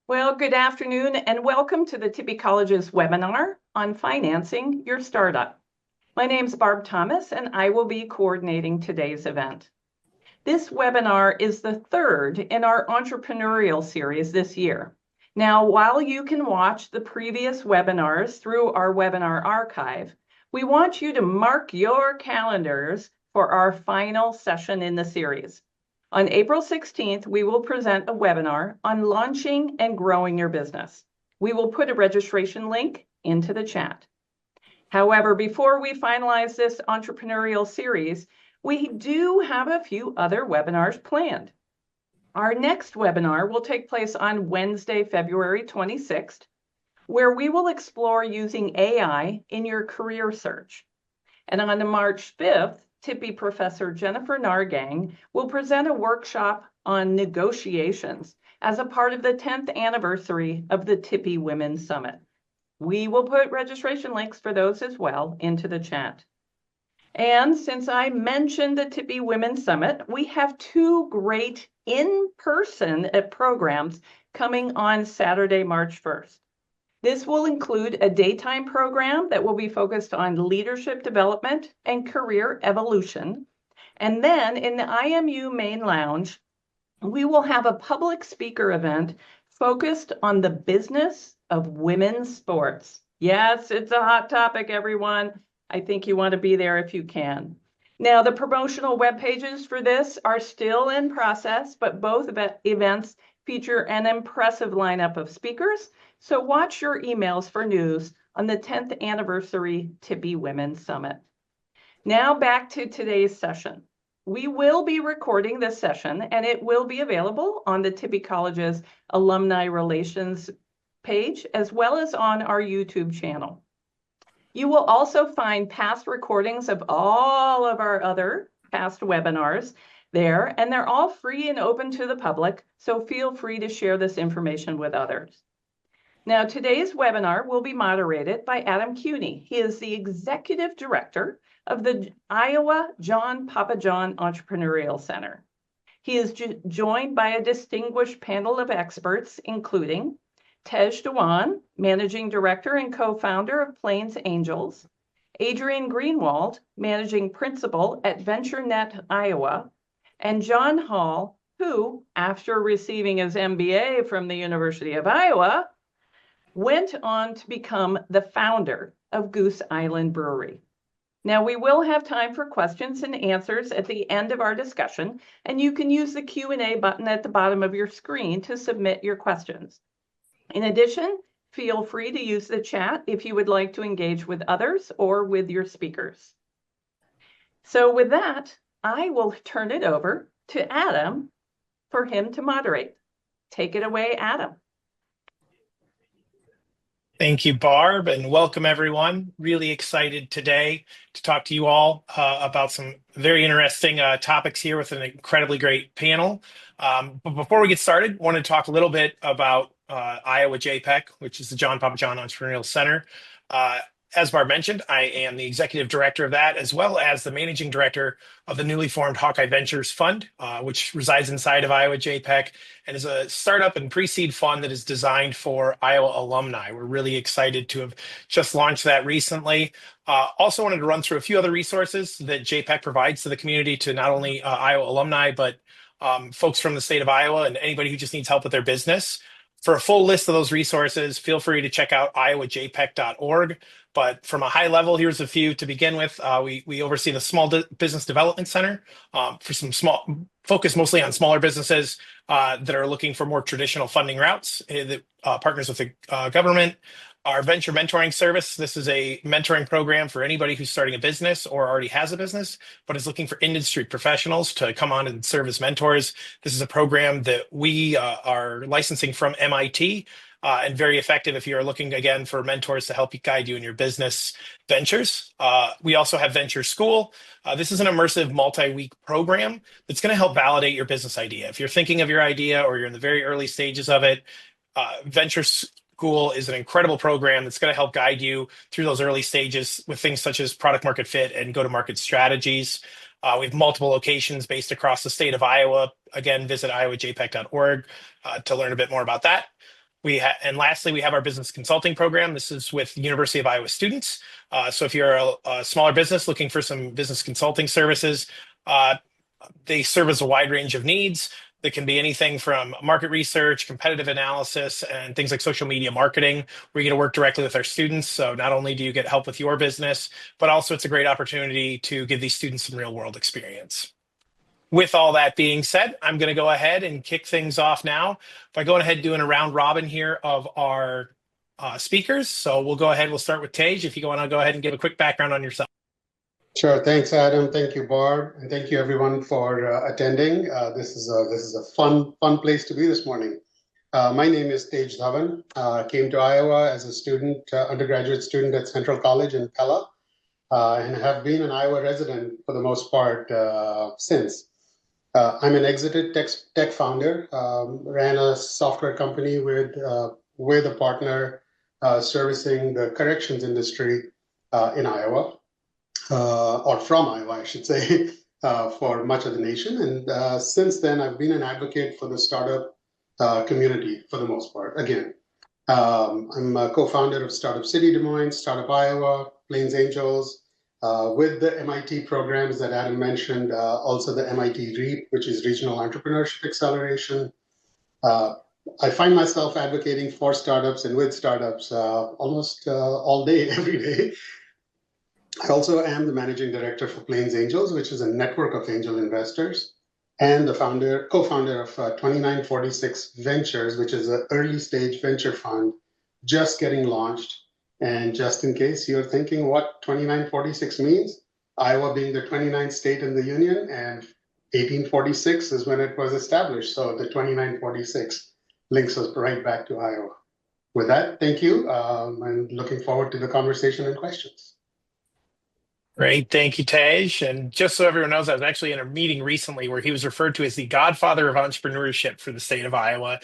Well, good afternoon and welcome to the Tippy College's webinar on financing your startup. My name's Barb Thomas and I will be coordinating today's event. This webinar is the third in our entrepreneurial series this year. Now, while you can watch the previous webinars through our webinar archive, we want you to mark your calendars for our final session in the series. On April 16th, we will present a webinar on launching and growing your business. We will put a registration link into the chat. However, before we finalize this entrepreneurial series, we do have a few other webinars planned. Our next webinar will take place on Wednesday, February 26th, where we will explore using AI in your career search. And on March 5th, Tippy Professor Jennifer Nargang will present a workshop on negotiations as a part of the 10th anniversary of the Tippy Women's Summit. We will put registration links for those as well into the chat. And since I mentioned the Tippy Women's Summit, we have two great in-person programs coming on Saturday, March 1st. This will include a daytime program that will be focused on leadership development and career evolution. And then in the IMU main lounge, we will have a public speaker event focused on the business of women's sports. Yes, it's a hot topic, everyone. I think you want to be there if you can. Now, the promotional web pages for this are still in process, but both events feature an impressive lineup of speakers. So watch your emails for news on the 10th anniversary Tippy Women's Summit. Now back to today's session. We will be recording this session and it will be available on the Tippy College's Alumni Relations page, as well as on our YouTube channel. You will also find past recordings of all of our other past webinars there, and they're all free and open to the public, so feel free to share this information with others. Now, today's webinar will be moderated by Adam Keune. He is the Executive Director of the Iowa John Pappajohn Entrepreneurial Center. He is joined by a distinguished panel of experts, including Dhawan, Managing Director and co-founder of Plains Angels, Adrienne Greenwald, Managing Principal at VentureNet, Iowa, and John Hall, who, after receiving his MBA from the University of Iowa, went on to become the founder of Goose Island Brewery. Now, we will have time for questions and answers at the end of our discussion, and you can use the Q&A button at the bottom of your screen to submit your questions. In addition, feel free to use the chat if you would like to engage with others or with your speakers. So with that, I will turn it over to Adam for him to moderate. Take it away, Adam. Thank you, Barb, and welcome everyone. Really excited today to talk to you all about some very interesting topics here with an incredibly great panel. But before we get started, I want to talk a little bit about Iowa JPEC, which is the John Pappajohn Entrepreneurial Center. As Barb mentioned, I am the executive director of that, as well as the managing director of the newly formed Hawkeye Ventures Fund, which resides inside of Iowa JPEC and is a startup and pre-seed fund that is designed for Iowa alumni. We're really excited to have just launched that recently. Also wanted to run through a few other resources that JPEC provides to the community, to not only Iowa alumni, but folks from the state of Iowa and anybody who just needs help with their business. For a full list of those resources, feel free to check out iowajpec.org. But from a high level, here's a few to begin with. We oversee the Small Business Development Center for some focus mostly on smaller businesses that are looking for more traditional funding routes that partners with the government. Our venture mentoring service, this is a mentoring program for anybody who's starting a business or already has a business, but is looking for industry professionals to come on and serve as mentors. This is a program that we are licensing from MIT and very effective if you're looking, again, for mentors to help you guide you in your business ventures. We also have Venture School. This is an immersive multi-week program that's going to help validate your business idea. If you're thinking of your idea or you're in the very early stages of it, Venture School is an incredible program that's going to help guide you through those early stages with things such as product market fit and go-to-market strategies. We have multiple locations based across the state of Iowa. Again, visit iowajpec.org to learn a bit more about that. And lastly, we have our business consulting program. This is with University of Iowa students. So if you're a smaller business looking for some business consulting services, they serve as a wide range of needs. That can be anything from market research, competitive analysis, and things like social media marketing. We're going to work directly with our students. So not only do you get help with your business, but also it's a great opportunity to give these students some real world experience. With all that being said, I'm going to go ahead and kick things off now by going ahead and doing a round robin here of our speakers. So we'll go ahead. We'll start with Tej. If you want to go ahead and give a quick background on yourself. Sure. Thanks, Adam. Thank you, Barb, and thank you everyone for attending. This is a fun place to be this morning. My name is Tej Dhawan. Came to Iowa as a student, undergraduate student at Central College in Pella, and have been an Iowa resident for the most part since. I'm an exited tech founder. Ran a software company with a partner servicing the corrections industry in Iowa. Or from Iowa, I should say, for much of the nation. And since then, I've been an advocate for the startup community for the most part. Again, I'm a co-founder of Startup City Des Moines, Startup Iowa, Plains Angels, with the MIT programs that Adam mentioned, also the MIT REAP, which is Regional Entrepreneurship Acceleration. I find myself advocating for startups and with startups almost all day, every day. I also am the managing director for Plains Angels, which is a network of angel investors, and the co-founder of 2946 Ventures, which is an early stage venture fund just getting launched. And just in case you're thinking what 2946 means, Iowa being the 29th state in the union, and 1846 is when it was established. So the 2946 links us right back to Iowa. With that, thank you. I'm looking forward to the conversation and questions. Great. Thank you, Tej. And just so everyone knows, I was actually in a meeting recently where he was referred to as the godfather of entrepreneurship for the state of Iowa.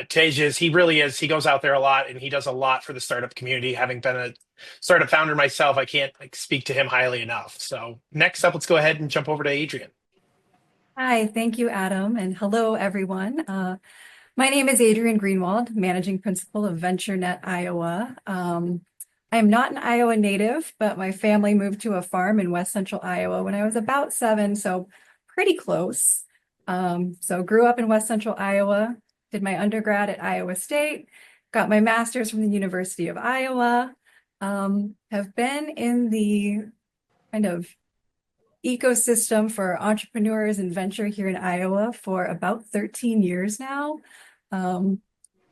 Tej he really is. He goes out there a lot and he does a lot for the startup community. Having been a startup founder myself, I can't speak to him highly enough. So next up, let's go ahead and jump over to Adrienne. Hi, thank you, Adam. And hello, everyone. My name is Adrienne Greenwald, Managing Principal of VentureNet Iowa. I am not an Iowa native, but my family moved to a farm in West Central Iowa when I was about 7, so pretty close. So grew up in West Central Iowa, did my undergrad at Iowa State, got my master's from the University of Iowa, have been in the kind of ecosystem for entrepreneurs and venture here in Iowa for about 13 years now.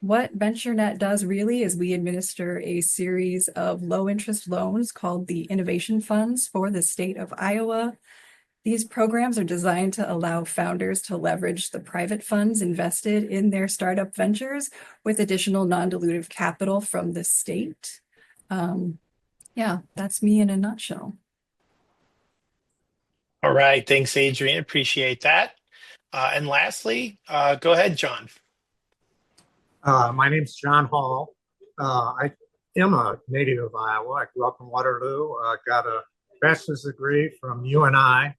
What VentureNet does really is we administer a series of low interest loans called the Innovation Funds for the state of Iowa. These programs are designed to allow founders to leverage the private funds invested in their startup ventures with additional non-dilutive capital from the state. Yeah, that's me in a nutshell. All right. Thanks, Adrienne. Appreciate that. And lastly, go ahead, John. My name's John Hall. I am a native of Iowa. I grew up in Waterloo, got a bachelor's degree from UNI,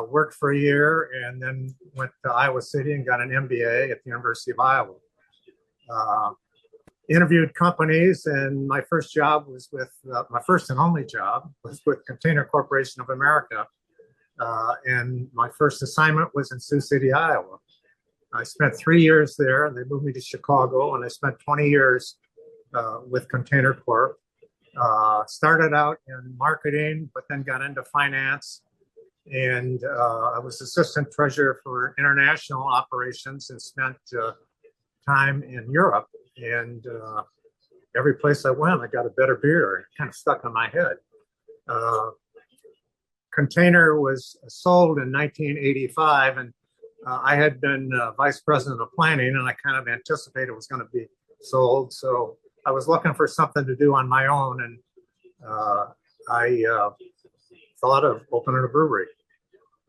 worked for a year, and then went to Iowa City and got an MBA at the University of Iowa. Interviewed companies, and my first job was with, my first and only job was with Container Corporation of America. And my first assignment was in Sioux City, Iowa. I spent 3 years there, and they moved me to Chicago, and I spent 20 years with Container Corp. Started out in marketing, but then got into finance, and I was assistant treasurer for international operations and spent time in Europe. And every place I went, I got a better beer. It kind of stuck in my head. Container was sold in 1985, and I had been vice president of planning, and I kind of anticipated it was going to be sold. So I was looking for something to do on my own, and I thought of opening a brewery.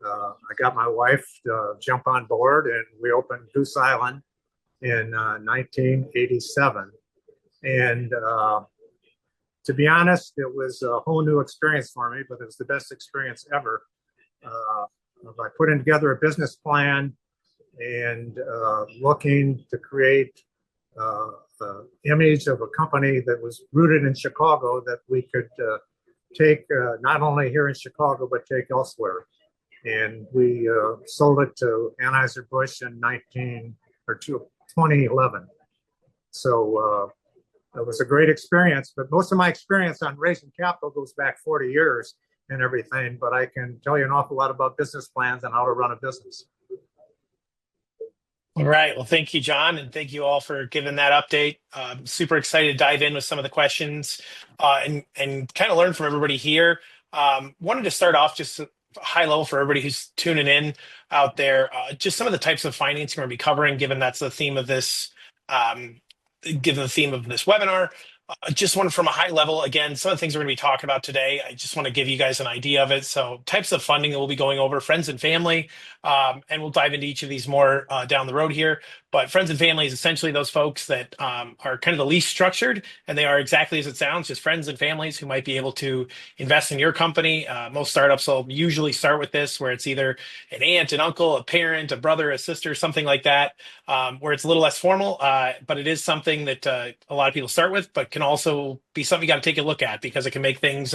I got my wife to jump on board, and we opened Goose Island in 1987. And to be honest, it was a whole new experience for me, but it was the best experience ever. By putting together a business plan and looking to create image of a company that was rooted in Chicago that we could take not only here in Chicago, but take elsewhere. And we sold it to Anheuser-Busch in 2011. So it was a great experience, but most of my experience on raising capital goes back 40 years and everything, but I can tell you an awful lot about business plans and how to run a business. All right. Well, thank you, John, and thank you all for giving that update. Super excited to dive in with some of the questions and kind of learn from everybody here. Wanted to start off just high level for everybody who's tuning in out there. Just some of the types of financing we're going to be covering, given that's the theme of this, webinar. Just one from a high level. Again, some of the things we're going to be talking about today, I just want to give you guys an idea of it. So types of funding that we'll be going over, friends and family, and we'll dive into each of these more down the road here. But friends and family is essentially those folks that are kind of the least structured, and they are exactly as it sounds, just friends and families who might be able to invest in your company. Most startups will usually start with this, where it's either an aunt, an uncle, a parent, a brother, a sister, something like that, where it's a little less formal, but it is something that a lot of people start with, but can also be something you got to take a look at because it can make things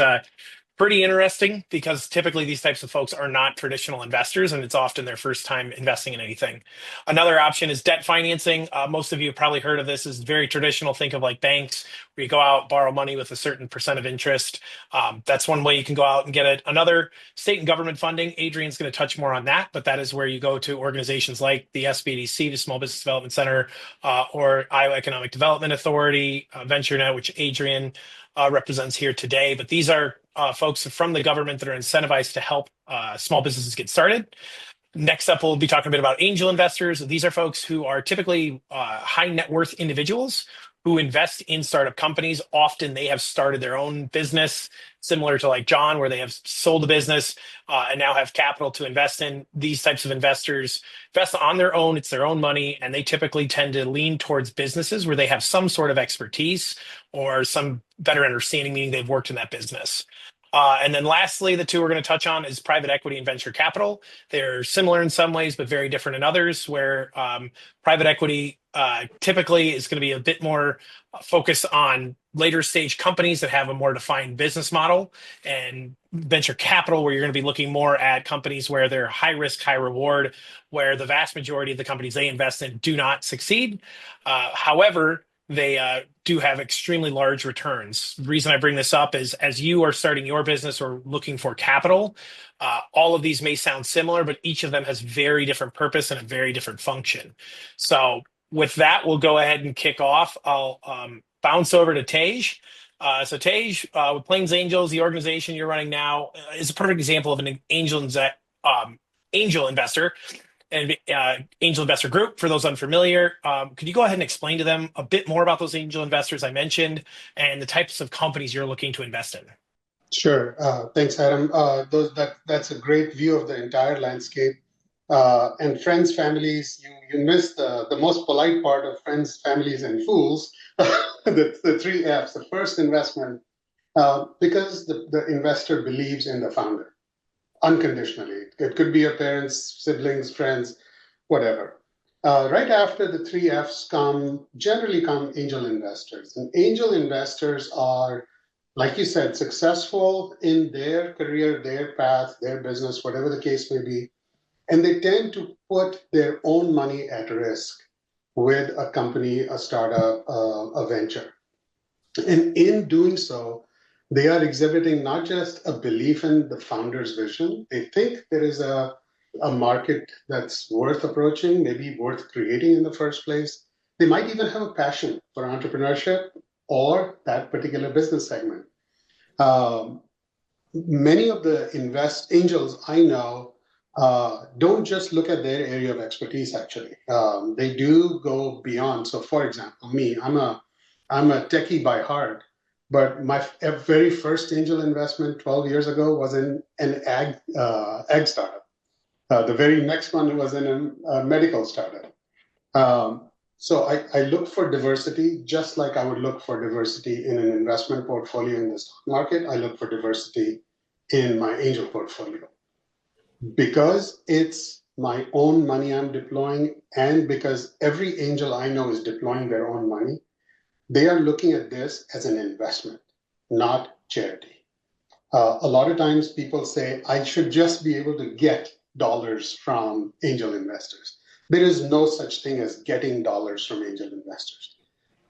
pretty interesting, because typically these types of folks are not traditional investors and it's often their first time investing in anything. Another option is debt financing. Most of you have probably heard of this. Is very traditional. Think of like banks where you go out, borrow money with a certain percent of interest. That's one way you can go out and get it. Another, state and government funding. Adrienne's going to touch more on that, but that is where you go to organizations like the SBDC, the Small Business Development Center, or Iowa Economic Development Authority, VentureNet, which Adrienne represents here today. But these are folks from the government that are incentivized to help small businesses get started. Next up, we'll be talking a bit about angel investors. These are folks who are typically high net worth individuals who invest in startup companies. Often they have started their own business, similar to like John, where they have sold a business and now have capital to invest in. These types of investors invest on their own. It's their own money, and they typically tend to lean towards businesses where they have some sort of expertise or some better understanding, meaning they've worked in that business. And then lastly, the two we're going to touch on is private equity and venture capital. They're similar in some ways, but very different in others, where private equity typically is going to be a bit more focused on later stage companies that have a more defined business model, and venture capital, where you're going to be looking more at companies where they're high risk, high reward, where the vast majority of the companies they invest in do not succeed. However, they do have extremely large returns. The reason I bring this up is as you are starting your business or looking for capital, all of these may sound similar, but each of them has very different purpose and a very different function. So with that, we'll go ahead and kick off. I'll bounce over to Tej. So Tej, with Plains Angels, the organization you're running now, is a perfect example of an angel investor and angel investor group. For those unfamiliar, could you go ahead and explain to them a bit more about those angel investors I mentioned and the types of companies you're looking to invest in? Sure. Thanks, Adam. That's a great view of the entire landscape. And friends, families, you missed the most polite part of friends, families, and fools, the three Fs. The first, investment, because the investor believes in the founder unconditionally. It could be your parents, siblings, friends, whatever. Right after the three Fs generally come angel investors. And angel investors are, like you said, successful in their career, their path, their business, whatever the case may be. And they tend to put their own money at risk with a company, a startup, a venture. And in doing so, they are exhibiting not just a belief in the founder's vision. They think there is a market that's worth approaching, maybe worth creating in the first place. They might even have a passion for entrepreneurship or that particular business segment. Many of the angels I know don't just look at their area of expertise, actually. They do go beyond. So for example, me, I'm a techie by heart, but my very first angel investment 12 years ago was in an ag startup. The very next one was in a medical startup. So I look for diversity, just like I would look for diversity in an investment portfolio in the stock market. I look for diversity in my angel portfolio because it's my own money I'm deploying, and because every angel I know is deploying their own money, they are looking at this as an investment, not charity. A lot of times people say, I should just be able to get dollars from angel investors. There is no such thing as getting dollars from angel investors.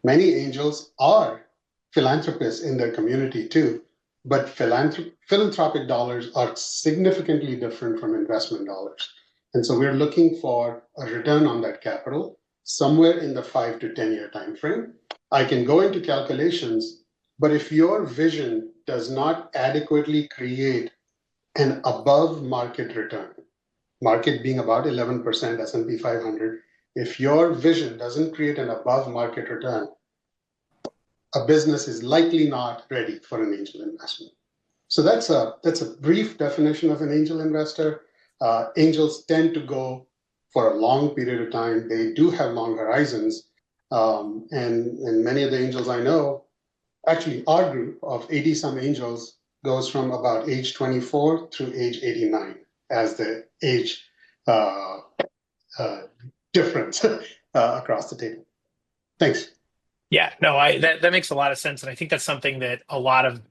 Many angels are philanthropists in their community too, but philanthropic dollars are significantly different from investment dollars. And so we're looking for a return on that capital somewhere in the 5 to 10 year time frame. I can go into calculations, but if your vision does not adequately create an above market return, market being about 11% S&P 500, if your vision doesn't create an above market return, a business is likely not ready for an angel investment. So that's a brief definition of an angel investor. Angels tend to go for a long period of time. They do have long horizons. And many of the angels I know, actually our group of 80 some angels goes from about age 24 through age 89 as the age difference across the table. Thanks. Yeah, no, that makes a lot of sense. And I think that's something that a lot of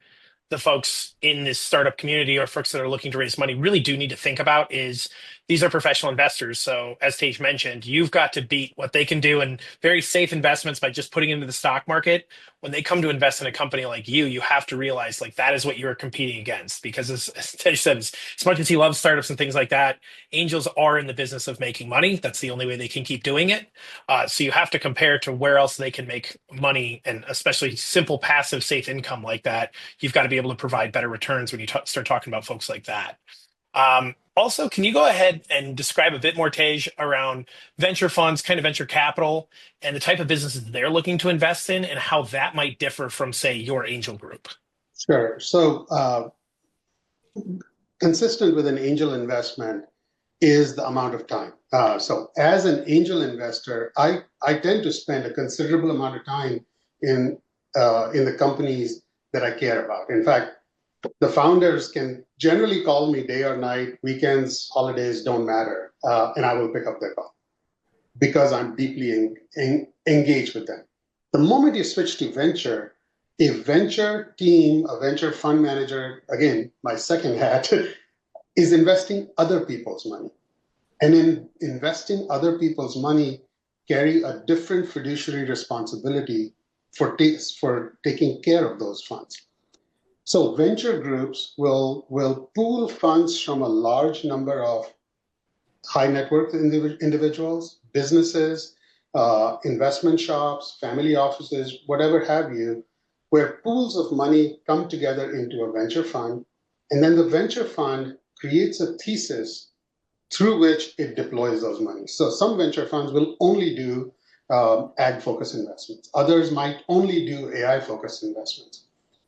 the folks in this startup community or folks that are looking to raise money really do need to think about is these are professional investors. So as Tej mentioned, you've got to beat what they can do in very safe investments by just putting into the stock market. When they come to invest in a company like you have to realize like that is what you're competing against. Because as Tej said, as much as he loves startups and things like that, angels are in the business of making money. That's the only way they can keep doing it. So you have to compare to where else they can make money, and especially simple passive safe income like that. You've got to be able to provide better returns when you start talking about folks like that. Also, can you go ahead and describe a bit more, Tej, around venture funds, kind of venture capital, and the type of businesses they're looking to invest in and how that might differ from, say, your angel group? Sure. So consistent with an angel investment is the amount of time. So as an angel investor, I tend to spend a considerable amount of time in the companies that I care about. In fact, the founders can generally call me day or night, weekends, holidays, don't matter, and I will pick up their call because I'm deeply engaged with them. The moment you switch to venture, a venture team, a venture fund manager, again, my second hat, is investing other people's money. And in investing other people's money, carry a different fiduciary responsibility for taking care of those funds. So venture groups will pool funds from a large number of high net worth individuals, businesses, investment shops, family offices, whatever have you, where pools of money come together into a venture fund. And then the venture fund creates a thesis through which it deploys those monies. So some venture funds will only do ag-focused investments. Others might only do AI-focused investments.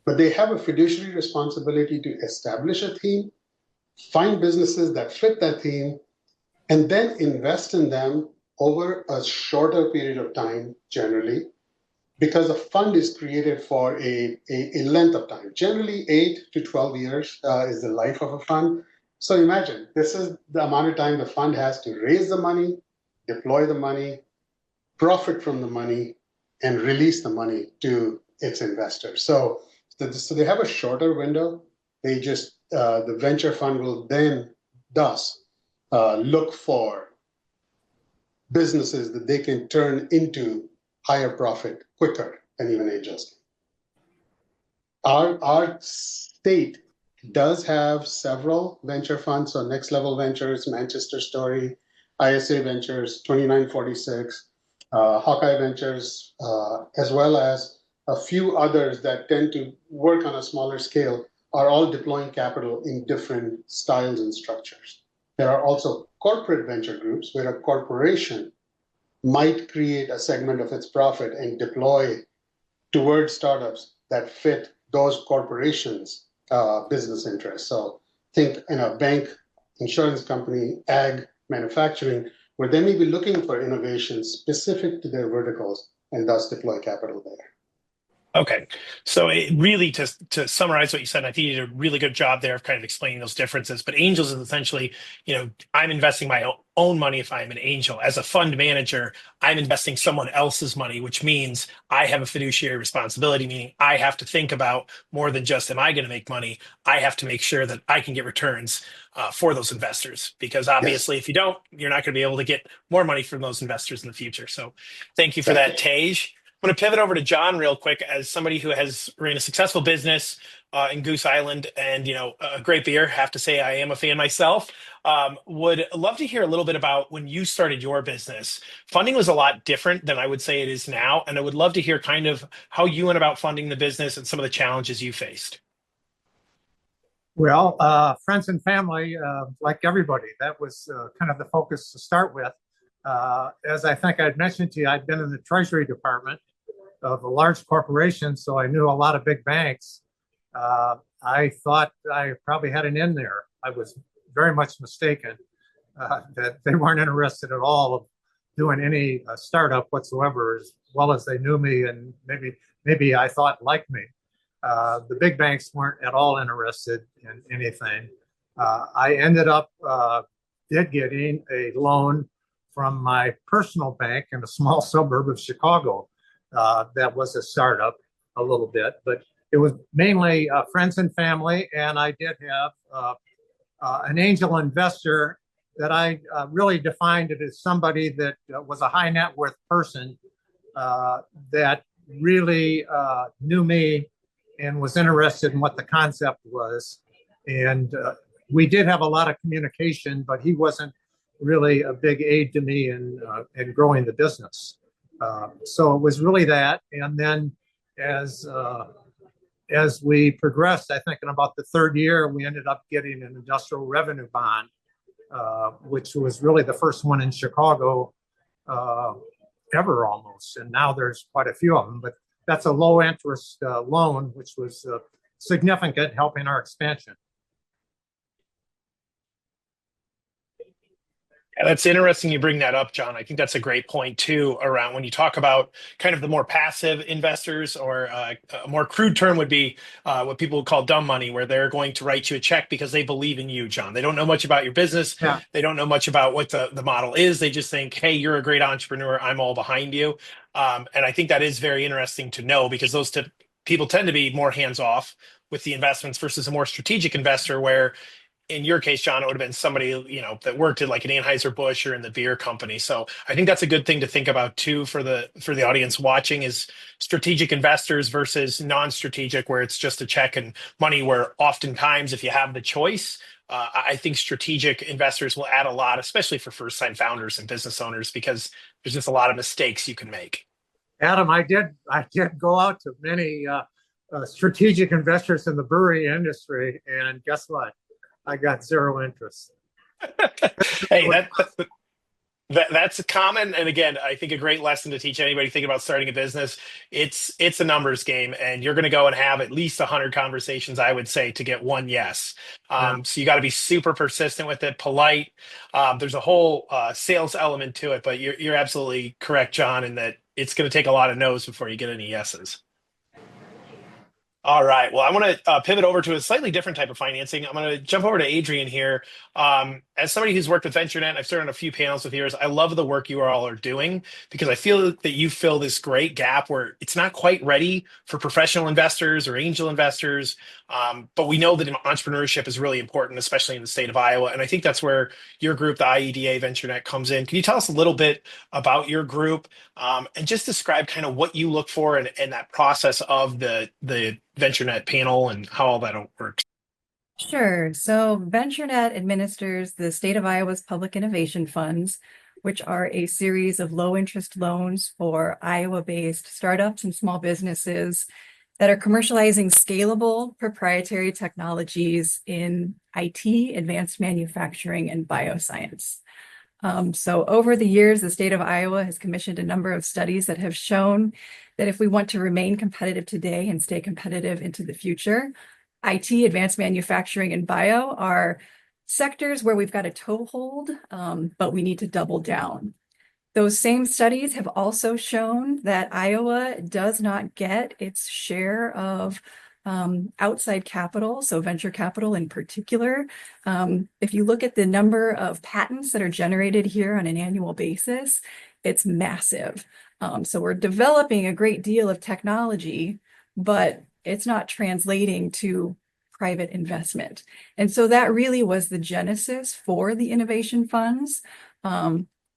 But they have a fiduciary responsibility to establish a theme, find businesses that fit that theme, and then invest in them over a shorter period of time, generally, because a fund is created for a length of time. Generally, 8 to 12 years is the life of a fund. So imagine, this is the amount of time the fund has to raise the money, deploy the money, profit from the money, and release the money to its investors. So they have a shorter window. They just, the venture fund will then thus look for businesses that they can turn into higher profit quicker than even angels can. Our state does have several venture funds. So Next Level Ventures, Manchester Story, ISA Ventures, 2946, Hawkeye Ventures, as well as a few others that tend to work on a smaller scale, are all deploying capital in different styles and structures. There are also corporate venture groups where a corporation might create a segment of its profit and deploy towards startups that fit those corporations' business interests. So think in a bank, insurance company, ag, manufacturing, where they may be looking for innovations specific to their verticals and thus deploy capital there. Okay. So really, to summarize what you said, I think you did a really good job there of kind of explaining those differences. But angels is essentially, I'm investing my own money if I'm an angel. As a fund manager, I'm investing someone else's money, which means I have a fiduciary responsibility, meaning I have to think about more than just, am I going to make money? I have to make sure that I can get returns for those investors, because obviously if you don't, you're not going to be able to get more money from those investors in the future. So thank you for that, Tej. I'm going to pivot over to John real quick, as somebody who has ran a successful business in Goose Island and, a great beer. Have to say I am a fan myself. Would love to hear a little bit about when you started your business. Funding was a lot different than I would say it is now. And I would love to hear kind of how you went about funding the business and some of the challenges you faced. Well, friends and family, like everybody, that was kind of the focus to start with. As I think I'd mentioned to you, I'd been in the Treasury Department of a large corporation, so I knew a lot of big banks. I thought I probably had an in there. I was very much mistaken that they weren't interested at all of doing any startup whatsoever, as well as they knew me and maybe I thought liked me. The big banks weren't at all interested in anything. I ended up getting a loan from my personal bank in a small suburb of Chicago. That was a startup a little bit, but it was mainly friends and family. And I did have an angel investor that I really defined it as somebody that was a high net worth person that really knew me and was interested in what the concept was. And we did have a lot of communication, but he wasn't really a big aid to me in growing the business. So it was really that. And then as we progressed, I think in about the third year, we ended up getting an industrial revenue bond, which was really the first one in Chicago ever almost. And now there's quite a few of them, but that's a low interest loan, which was significant, helping our expansion. Yeah, that's interesting you bring that up, John. I think that's a great point too, around when you talk about kind of the more passive investors, or a more crude term would be what people would call dumb money, where they're going to write you a check because they believe in you, John. They don't know much about your business. Yeah. They don't know much about what the model is. They just think, hey, you're a great entrepreneur. I'm all behind you. And I think that is very interesting to know, because those people tend to be more hands off with the investments versus a more strategic investor, where in your case, John, it would have been somebody, that worked at like an Anheuser-Busch or in the beer company. So I think that's a good thing to think about too for the audience watching, is strategic investors versus non-strategic, where it's just a check and money, where oftentimes if you have the choice, I think strategic investors will add a lot, especially for first-time founders and business owners, because there's just a lot of mistakes you can make. Adam, I did go out to many strategic investors in the brewery industry, and guess what? I got zero interest. Hey, that's common. And again, I think a great lesson to teach anybody thinking about starting a business. It's a numbers game, and you're going to go and have at least 100 conversations, I would say, to get one yes. So you got to be super persistent with it, polite. There's a whole sales element to it, but you're absolutely correct, John, in that it's going to take a lot of no's before you get any yeses. All right. Well, I want to pivot over to a slightly different type of financing. I'm going to jump over to Adrienne here. As somebody who's worked with VentureNet, I've served on a few panels with yours. I love the work you all are doing, because I feel that you fill this great gap where it's not quite ready for professional investors or angel investors. But we know that entrepreneurship is really important, especially in the state of Iowa. And I think that's where your group, the IEDA VentureNet, comes in. Can you tell us a little bit about your group, and just describe kind of what you look for in that process of the VentureNet panel and how all that works? Sure. So VentureNet administers the state of Iowa's public innovation funds, which are a series of low interest loans for Iowa-based startups and small businesses that are commercializing scalable proprietary technologies in IT, advanced manufacturing, and bioscience. So over the years, the state of Iowa has commissioned a number of studies that have shown that if we want to remain competitive today and stay competitive into the future, IT, advanced manufacturing, and bio are sectors where we've got a toehold, but we need to double down. Those same studies have also shown that Iowa does not get its share of outside capital, so venture capital in particular. If you look at the number of patents that are generated here on an annual basis, it's massive. So we're developing a great deal of technology, but it's not translating to private investment. And so that really was the genesis for the innovation funds.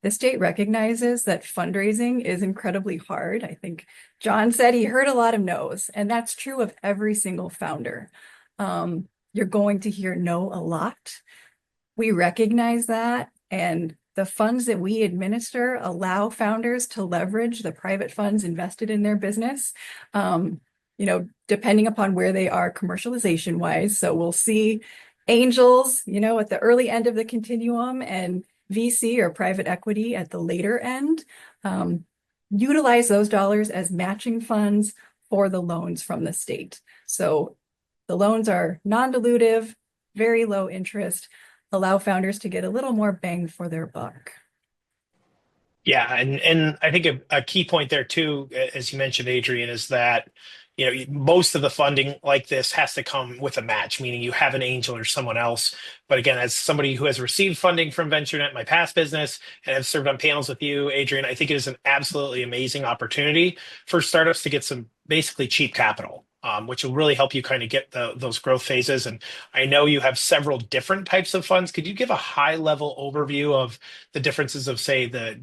The state recognizes that fundraising is incredibly hard. I think John said he heard a lot of no's, and that's true of every single founder. You're going to hear no a lot. We recognize that, and the funds that we administer allow founders to leverage the private funds invested in their business, depending upon where they are commercialization wise. So we'll see angels, at the early end of the continuum, and VC or private equity at the later end. Utilize those dollars as matching funds for the loans from the state. So the loans are non-dilutive, very low interest, allow founders to get a little more bang for their buck. Yeah, and I think a key point there too, as you mentioned, Adrienne, is that most of the funding like this has to come with a match, meaning you have an angel or someone else. But again, as somebody who has received funding from VentureNet, my past business, and have served on panels with you, Adrienne, I think it is an absolutely amazing opportunity for startups to get some basically cheap capital, which will really help you kind of get those growth phases. And I know you have several different types of funds. Could you give a high-level overview of the differences of, say, the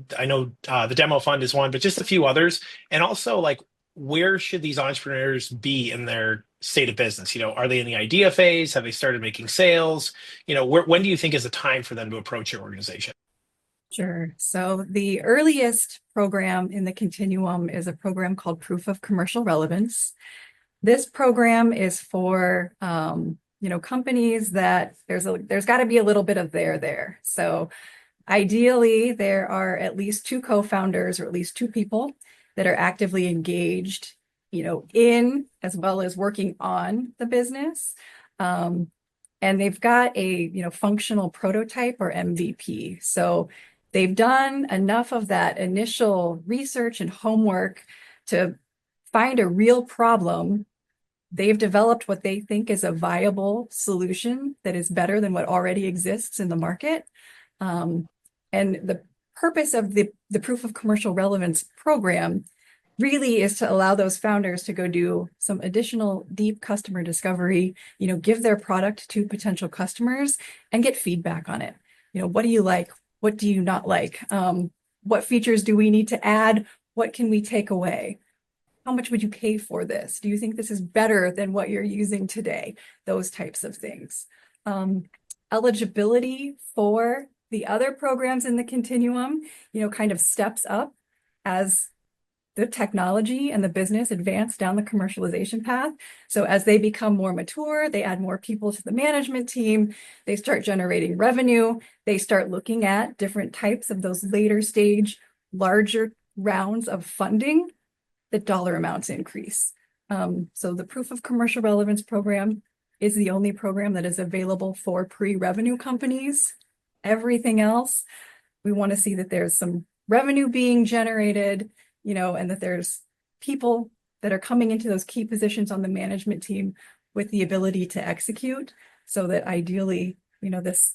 demo fund is one, but just a few others, and also like, where should these entrepreneurs be in their state of business? Are they in the idea phase? Have they started making sales? When do you think is the time for them to approach your organization? Sure. So the earliest program in the continuum is a program called Proof of Commercial Relevance. This program is for companies that there's got to be a little bit of there. So ideally, there are at least two co-founders or at least two people that are actively engaged, in as well as working on the business. And they've got a, functional prototype or MVP. So they've done enough of that initial research and homework to find a real problem. They've developed what they think is a viable solution that is better than what already exists in the market. And the purpose of the Proof of Commercial Relevance program really is to allow those founders to go do some additional deep customer discovery, give their product to potential customers and get feedback on it. What do you like? What do you not like? What features do we need to add? What can we take away? How much would you pay for this? Do you think this is better than what you're using today? Those types of things. Eligibility for the other programs in the continuum, kind of steps up as the technology and the business advance down the commercialization path. So as they become more mature, they add more people to the management team, they start generating revenue, they start looking at different types of those later stage, larger rounds of funding, the dollar amounts increase. So the Proof of Commercial Relevance program is the only program that is available for pre-revenue companies. Everything else, we want to see that there's some revenue being generated, and that there's people that are coming into those key positions on the management team with the ability to execute, so that ideally, this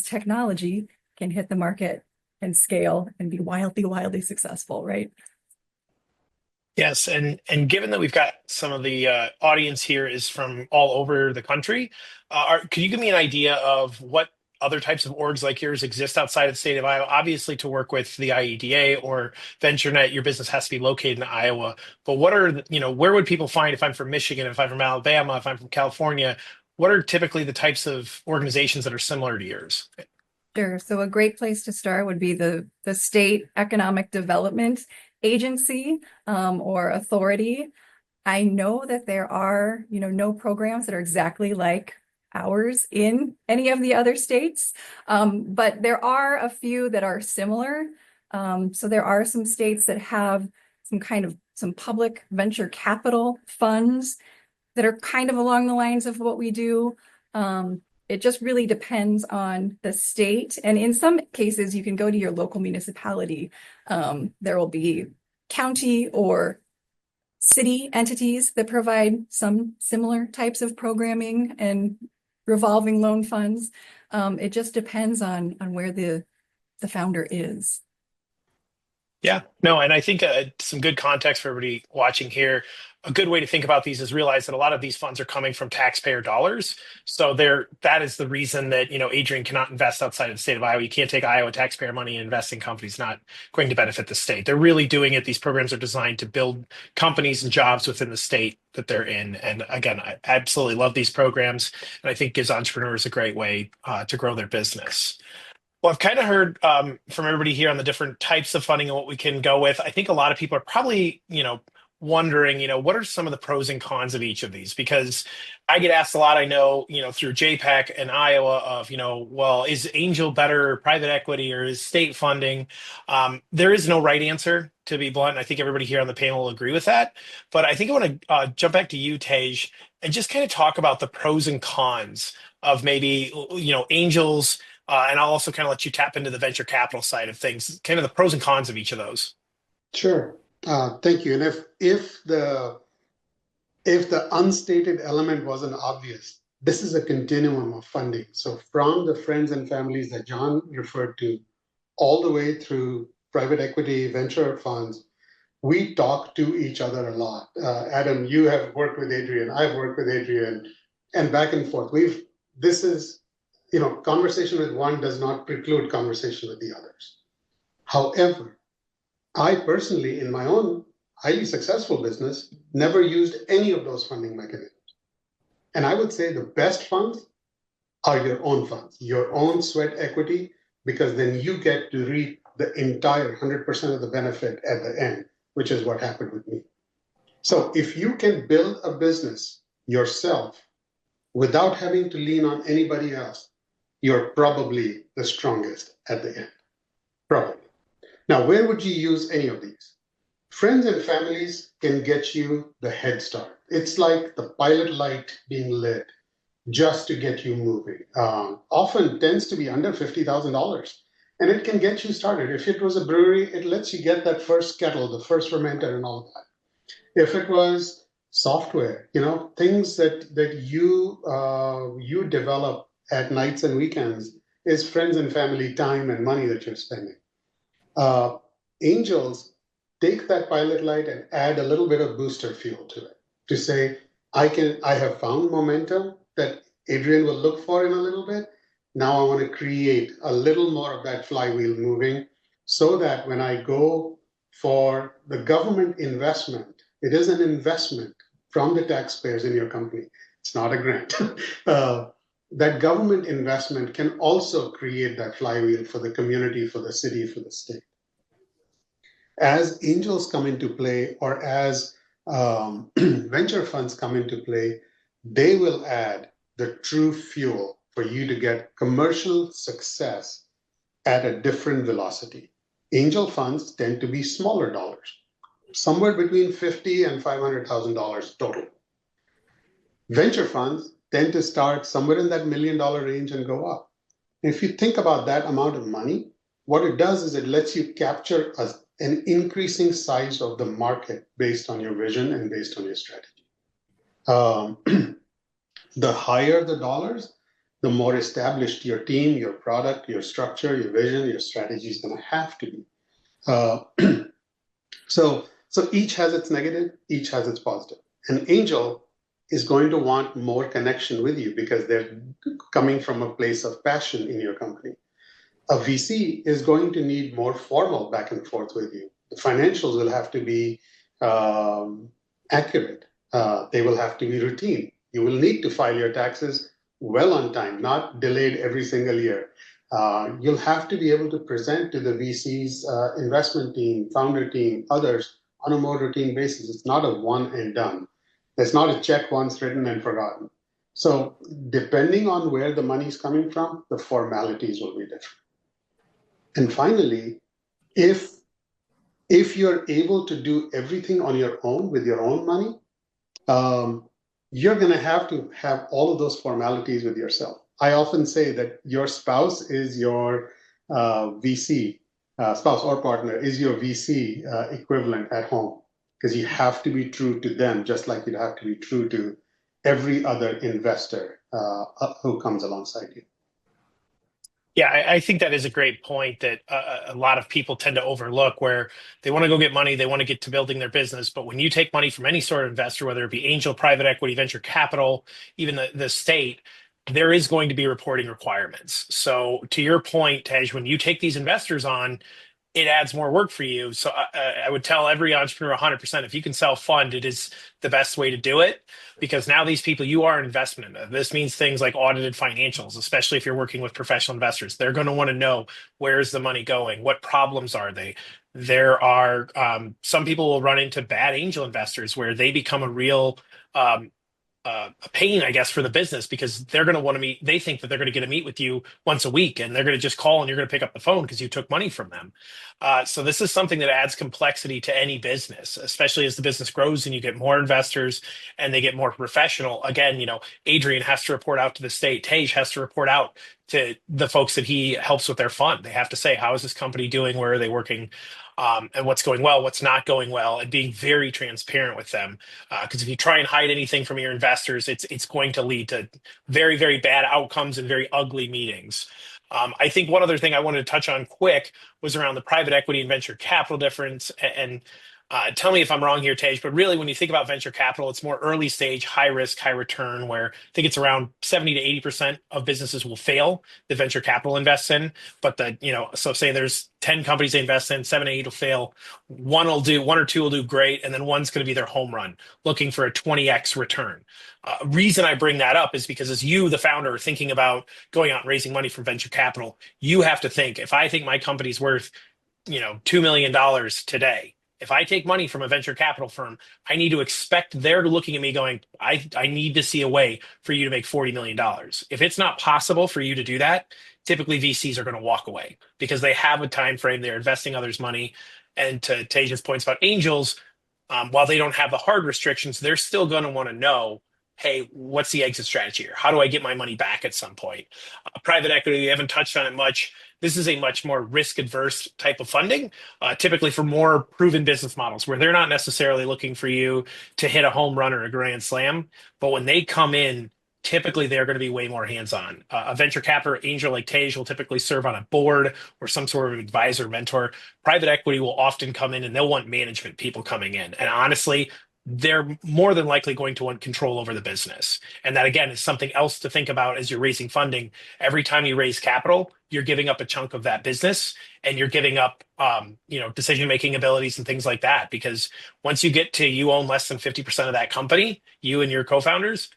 technology can hit the market and scale and be wildly successful, right? Yes, and given that we've got some of the audience here is from all over the country, could you give me an idea of what other types of orgs like yours exist outside of the state of Iowa? Obviously, to work with the IEDA or VentureNet, your business has to be located in Iowa. But what are where would people find, if I'm from Michigan, if I'm from Alabama, if I'm from California, what are typically the types of organizations that are similar to yours? Sure. So a great place to start would be the State Economic Development Agency or authority. I know that there are, no programs that are exactly like ours in any of the other states, but there are a few that are similar. So there are some states that have some public venture capital funds that are kind of along the lines of what we do. It just really depends on the state. And in some cases, you can go to your local municipality. There will be county or city entities that provide some similar types of programming and revolving loan funds. It just depends on where the founder is. Yeah, no, and I think some good context for everybody watching here. A good way to think about these is realize that a lot of these funds are coming from taxpayer dollars. So that is the reason that, Adrienne cannot invest outside of the state of Iowa. You can't take Iowa taxpayer money and invest in companies not going to benefit the state. They're really doing it. These programs are designed to build companies and jobs within the state that they're in. And again, I absolutely love these programs, and I think gives entrepreneurs a great way to grow their business. Well, I've kind of heard from everybody here on the different types of funding and what we can go with. I think a lot of people are probably, wondering, what are some of the pros and cons of each of these? Because I get asked a lot, I know, through JPAC and Iowa of, well, is angel better, private equity, or is state funding? There is no right answer, to be blunt. I think everybody here on the panel will agree with that. But I think I want to jump back to you, Tej, and just kind of talk about the pros and cons of maybe, angels. And I'll also kind of let you tap into the venture capital side of things, kind of the pros and cons of each of those. Sure. Thank you. And if the unstated element wasn't obvious, this is a continuum of funding. So from the friends and families that John referred to, all the way through private equity, venture funds, we talk to each other a lot. Adam, you have worked with Adrienne, I've worked with Adrienne, and back and forth. Conversation with one does not preclude conversation with the others. However, I personally, in my own highly successful business, never used any of those funding mechanisms. And I would say the best funds are your own funds, your own sweat equity, because then you get to reap the entire 100% of the benefit at the end, which is what happened with me. So if you can build a business yourself without having to lean on anybody else, you're probably the strongest at the end. Probably. Now, where would you use any of these? Friends and families can get you the head start. It's like the pilot light being lit just to get you moving. Often tends to be under $50,000, and it can get you started. If it was a brewery, it lets you get that first kettle, the first fermenter, and all of that. If it was software, things that you develop at nights and weekends is friends and family time and money that you're spending. Angels take that pilot light and add a little bit of booster fuel to it to say, I have found momentum that Adrienne will look for in a little bit. Now I want to create a little more of that flywheel moving so that when I go for the government investment, it is an investment from the taxpayers in your company. It's not a grant. That government investment can also create that flywheel for the community, for the city, for the state. As angels come into play, or as venture funds come into play, they will add the true fuel for you to get commercial success at a different velocity. Angel funds tend to be smaller dollars, somewhere between $50,000 and $500,000 total. Venture funds tend to start somewhere in that $1 million range and go up. If you think about that amount of money, what it does is it lets you capture an increasing size of the market based on your vision and based on your strategy. The higher the dollars, the more established your team, your product, your structure, your vision, your strategy is going to have to be. So each has its negative, each has its positive. An angel is going to want more connection with you because they're coming from a place of passion in your company. A VC is going to need more formal back and forth with you. The financials will have to be accurate. They will have to be routine. You will need to file your taxes well on time, not delayed every single year. You'll have to be able to present to the VC's investment team, founder team, others on a more routine basis. It's not a one and done. It's not a check once written and forgotten. So depending on where the money's coming from, the formalities will be different. And finally, if you're able to do everything on your own with your own money, you're going to have all of those formalities with yourself. I often say that your spouse is your VC, spouse or partner is your VC equivalent at home, because you have to be true to them, just like you'd have to be true to every other investor who comes alongside you. Yeah, I think that is a great point that a lot of people tend to overlook, where they want to go get money, they want to get to building their business. But when you take money from any sort of investor, whether it be angel, private equity, venture capital, even the state, there is going to be reporting requirements. So to your point, Tej, when you take these investors on, it adds more work for you. So I would tell every entrepreneur 100%, if you can self-fund, it is the best way to do it, because now these people, you are an investment in them. This means things like audited financials, especially if you're working with professional investors. They're going to want to know, where's the money going? What problems are they? There are some people will run into bad angel investors where they become a real a pain, I guess, for the business, because they're going to want to meet. They think that they're going to get to meet with you once a week, and they're going to just call and you're going to pick up the phone because you took money from them. So this is something that adds complexity to any business, especially as the business grows and you get more investors and they get more professional. Again, Adrienne has to report out to the state. Tej has to report out to the folks that he helps with their fund. They have to say, how is this company doing? Where are they working? And what's going well, what's not going well, and being very transparent with them. Because if you try and hide anything from your investors, it's going to lead to very, very bad outcomes and very ugly meetings. I think one other thing I wanted to touch on quick was around the private equity and venture capital difference. And tell me if I'm wrong here, Tej, but really when you think about venture capital, it's more early stage, high risk, high return, where I think it's around 70 to 80% of businesses will fail that venture capital invests in. But so say there's 10 companies they invest in, 7 or 8 will fail. One or two will do great, and then one's going to be their home run, looking for a 20x return. Reason I bring that up is because as you, the founder, are thinking about going out and raising money from venture capital, you have to think, if I think my company's worth, $2 million today, if I take money from a venture capital firm, I need to expect they're looking at me going, I need to see a way for you to make $40 million. If it's not possible for you to do that, typically VCs are going to walk away because they have a time frame. They're investing others' money. And to Tej's points about angels, while they don't have the hard restrictions, they're still going to want to know, hey, what's the exit strategy here? How do I get my money back at some point? Private equity, we haven't touched on it much. This is a much more risk-adverse type of funding, typically for more proven business models where they're not necessarily looking for you to hit a home run or a grand slam. But when they come in, typically they're going to be way more hands-on. A venture capital angel like Tej will typically serve on a board or some sort of advisor, mentor. Private equity will often come in and they'll want management people coming in. And honestly, they're more than likely going to want control over the business. And that, again, is something else to think about as you're raising funding. Every time you raise capital, you're giving up a chunk of that business and you're giving up, decision-making abilities and things like that. Because once you get to you own less than 50% of that company, you and your co-founders,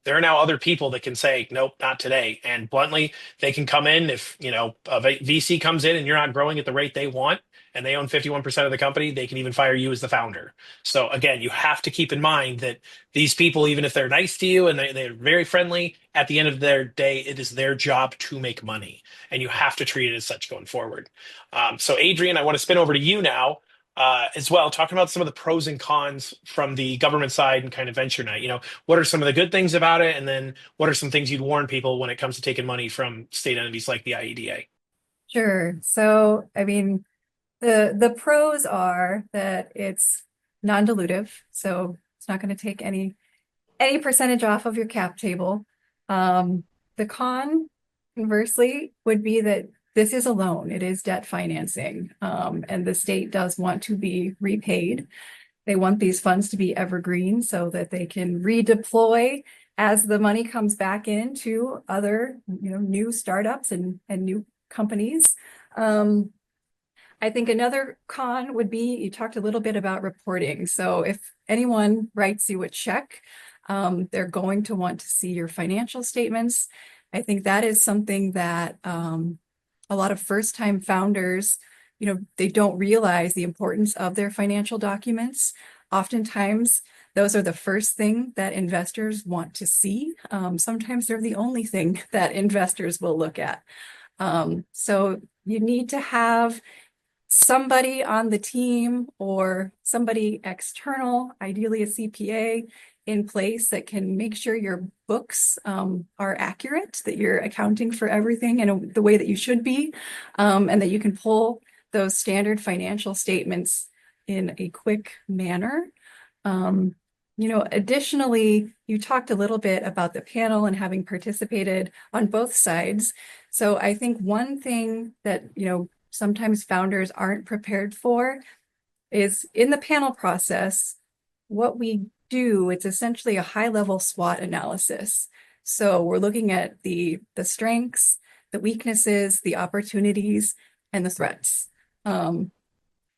there are now other people that can say, nope, not today. And bluntly, they can come in if, a VC comes in and you're not growing at the rate they want, and they own 51% of the company, they can even fire you as the founder. So again, you have to keep in mind that these people, even if they're nice to you and they're very friendly, at the end of their day, it is their job to make money. And you have to treat it as such going forward. So Adrienne, I want to spin over to you now as well, talking about some of the pros and cons from the government side and kind of VentureNet. What are some of the good things about it? And then what are some things you'd warn people when it comes to taking money from state entities like the IEDA? Sure. So, the pros are that it's non-dilutive, so it's not going to take any percentage off of your cap table. The con, conversely, would be that this is a loan. It is debt financing, and the state does want to be repaid. They want these funds to be evergreen so that they can redeploy as the money comes back into other, new startups and new companies. I think another con would be, you talked a little bit about reporting. So if anyone writes you a check, they're going to want to see your financial statements. I think that is something that a lot of first-time founders, they don't realize the importance of their financial documents. Oftentimes, those are the first thing that investors want to see. Sometimes they're the only thing that investors will look at. So you need to have somebody on the team or somebody external, ideally a CPA, in place that can make sure your books are accurate, that you're accounting for everything in the way that you should be, and that you can pull those standard financial statements in a quick manner. Additionally, you talked a little bit about the panel and having participated on both sides. So I think one thing that, sometimes founders aren't prepared for is in the panel process, what we do, it's essentially a high-level SWOT analysis. So we're looking at the strengths, the weaknesses, the opportunities, and the threats. The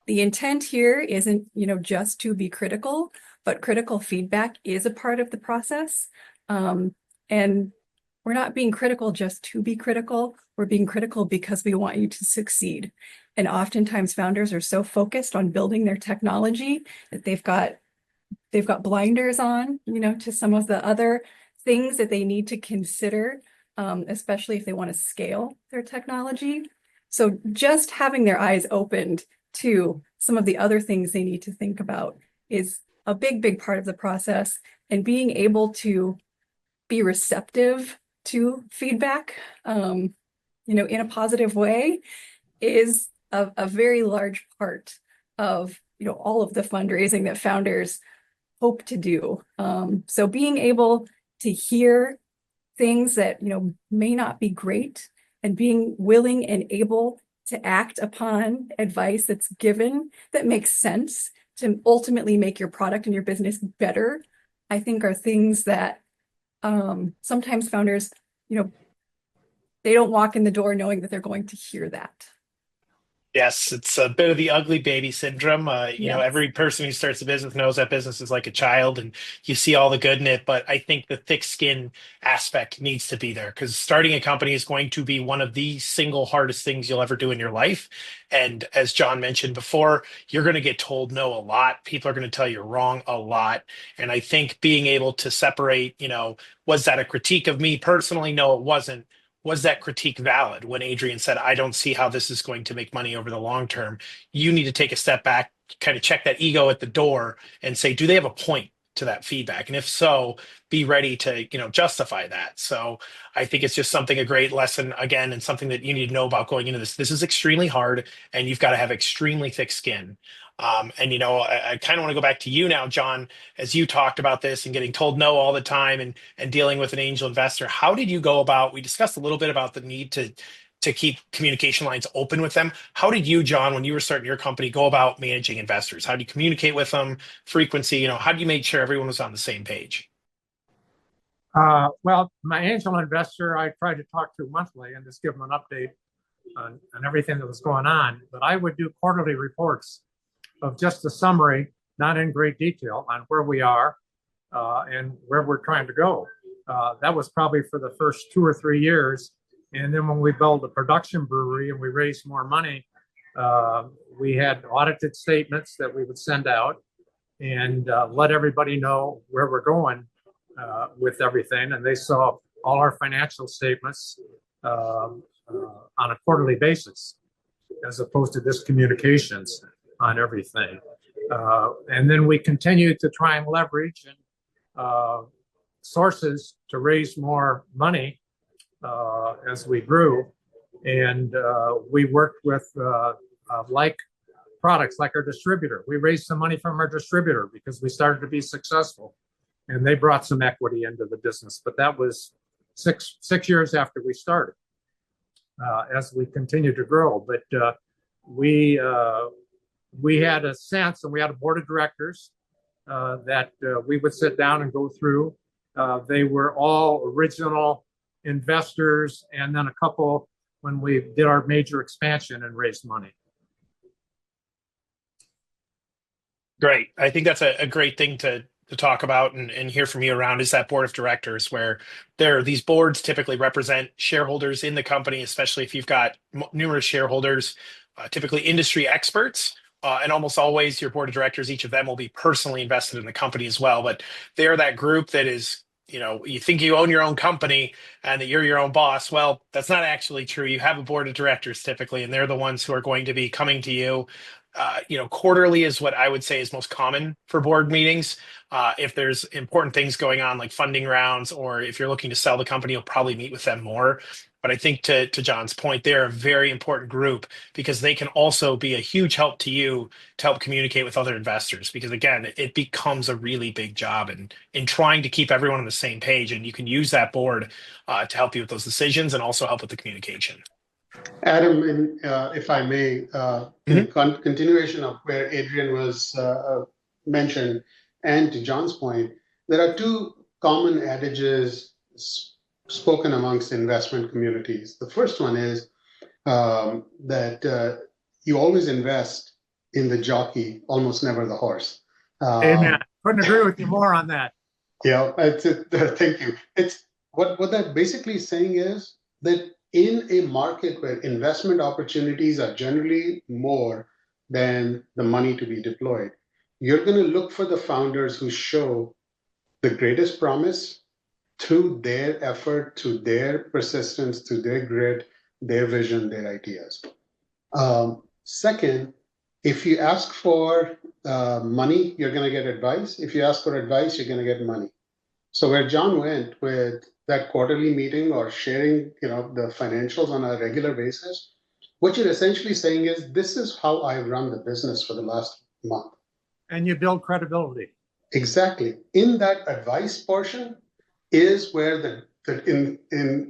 intent here isn't, just to be critical, but critical feedback is a part of the process. And we're not being critical just to be critical. We're being critical because we want you to succeed. And oftentimes founders are so focused on building their technology that they've got blinders on, to some of the other things that they need to consider, especially if they want to scale their technology. So just having their eyes opened to some of the other things they need to think about is a big, big part of the process. And being able to be receptive to feedback, in a positive way is a very large part of, all of the fundraising that founders hope to do. So being able to hear things that, may not be great and being willing and able to act upon advice that's given that makes sense to ultimately make your product and your business better, I think are things that sometimes founders, they don't walk in the door knowing that they're going to hear that. Yes, it's a bit of the ugly baby syndrome. Yes. Every person who starts a business knows that business is like a child and you see all the good in it. But I think the thick skin aspect needs to be there because starting a company is going to be one of the single hardest things you'll ever do in your life. And as John mentioned before, you're going to get told no a lot. People are going to tell you wrong a lot. And I think being able to separate, was that a critique of me personally? No, it wasn't. Was that critique valid? When Adrienne said, I don't see how this is going to make money over the long term, you need to take a step back, kind of check that ego at the door and say, do they have a point to that feedback? And if so, be ready to, justify that. So I think it's just a great lesson again, and something that you need to know about going into this. This is extremely hard and you've got to have extremely thick skin. I kind of want to go back to you now, John, as you talked about this and getting told no all the time and dealing with an angel investor. How did you go about, we discussed a little bit about the need to keep communication lines open with them. How did you, John, when you were starting your company, go about managing investors? How do you communicate with them, frequency, how do you make sure everyone was on the same page? Well, my angel investor, I tried to talk to monthly and just give them an update on everything that was going on. But I would do quarterly reports of just a summary, not in great detail, on where we are and where we're trying to go. That was probably for the first 2 or 3 years. And then when we built a production brewery and we raised more money, we had audited statements that we would send out and let everybody know where we're going with everything. And they saw all our financial statements on a quarterly basis, as opposed to just communications on everything. And then we continued to try and leverage sources to raise more money as we grew. And we worked with like products, like our distributor. We raised some money from our distributor because we started to be successful. And they brought some equity into the business. But that was six years after we started, as we continued to grow. But we had a sense, and we had a board of directors that we would sit down and go through. They were all original investors, and then a couple when we did our major expansion and raised money. Great. I think that's a great thing to talk about and hear from you around is that board of directors, where these boards typically represent shareholders in the company, especially if you've got numerous shareholders, typically industry experts. And almost always your board of directors, each of them will be personally invested in the company as well. But they're that group that is you think you own your own company and that you're your own boss. Well, that's not actually true. You have a board of directors typically, and they're the ones who are going to be coming to you. Quarterly is what I would say is most common for board meetings. If there's important things going on like funding rounds, or if you're looking to sell the company, you'll probably meet with them more. But I think to John's point, they're a very important group because they can also be a huge help to you to help communicate with other investors. Because again, it becomes a really big job in trying to keep everyone on the same page. And you can use that board to help you with those decisions and also help with the communication. Adam, if I may, in continuation of where Adrienne was mentioned, and to John's point, there are two common adages spoken amongst investment communities. The first one is that you always invest in the jockey, almost never the horse. Amen. Couldn't agree with you more on that. Yeah, thank you. It's what that basically saying is that in a market where investment opportunities are generally more than the money to be deployed, you're going to look for the founders who show the greatest promise through their effort, through their persistence, through their grit, their vision, their ideas. Second, if you ask for money, you're going to get advice. If you ask for advice, you're going to get money. So where John went with that quarterly meeting or sharing, the financials on a regular basis, what you're essentially saying is, this is how I run the business for the last month. And you build credibility. Exactly. In that advice portion is where in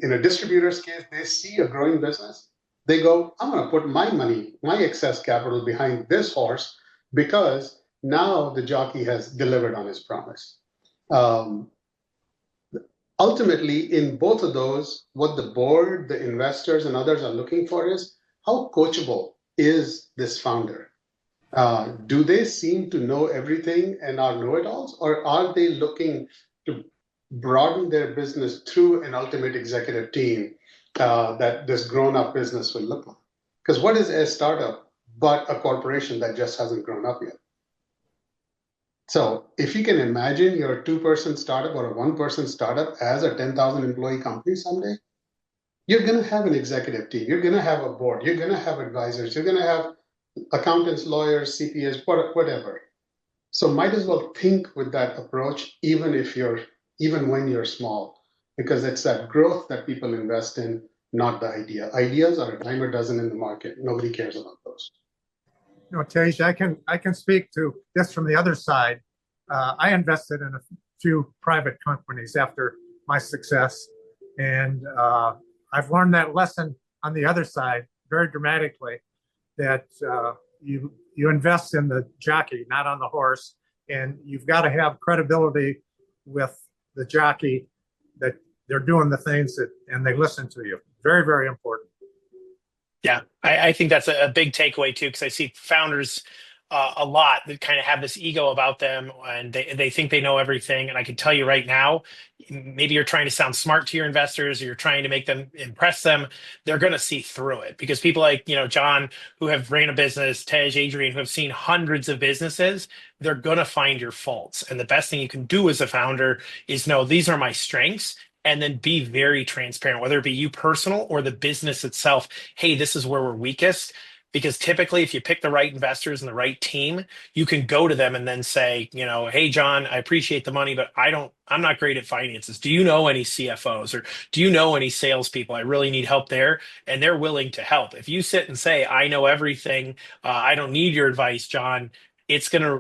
a distributor's case, they see a growing business. They go, I'm going to put my money, my excess capital behind this horse because now the jockey has delivered on his promise. Ultimately, in both of those, what the board, the investors, and others are looking for is, how coachable is this founder? Do they seem to know everything and are know-it-alls, or are they looking to broaden their business through an ultimate executive team that this grown-up business will look like? Because what is a startup but a corporation that just hasn't grown up yet? So if you can imagine you're a 2-person startup or a 1-person startup as a 10,000 employee company someday, you're going to have an executive team. You're going to have a board. You're going to have advisors. You're going to have accountants, lawyers, CPAs, whatever. So might as well think with that approach, even when you're small, because it's that growth that people invest in, not the idea. Ideas are a dime a dozen in the market. Nobody cares about those. Tej, I can speak to this from the other side. I invested in a few private companies after my success, and I've learned that lesson on the other side very dramatically, that you invest in the jockey, not on the horse, and you've got to have credibility with the jockey that they're doing the things and they listen to you. Very, very important. Yeah, I think that's a big takeaway too, because I see founders a lot that kind of have this ego about them, and they think they know everything. And I can tell you right now, maybe you're trying to sound smart to your investors, or you're trying to make them impress them. They're going to see through it, because people like John, who have ran a business, Tej, Adrienne, who have seen hundreds of businesses, they're going to find your faults. And the best thing you can do as a founder is know, these are my strengths. And then be very transparent, whether it be you personal or the business itself. Hey, this is where we're weakest. Because typically, if you pick the right investors and the right team, you can go to them and then say, hey, John, I appreciate the money, but I'm not great at finances. Do you know any CFOs, or do you know any salespeople? I really need help there. And they're willing to help. If you sit and say, I know everything, I don't need your advice, John, it's gonna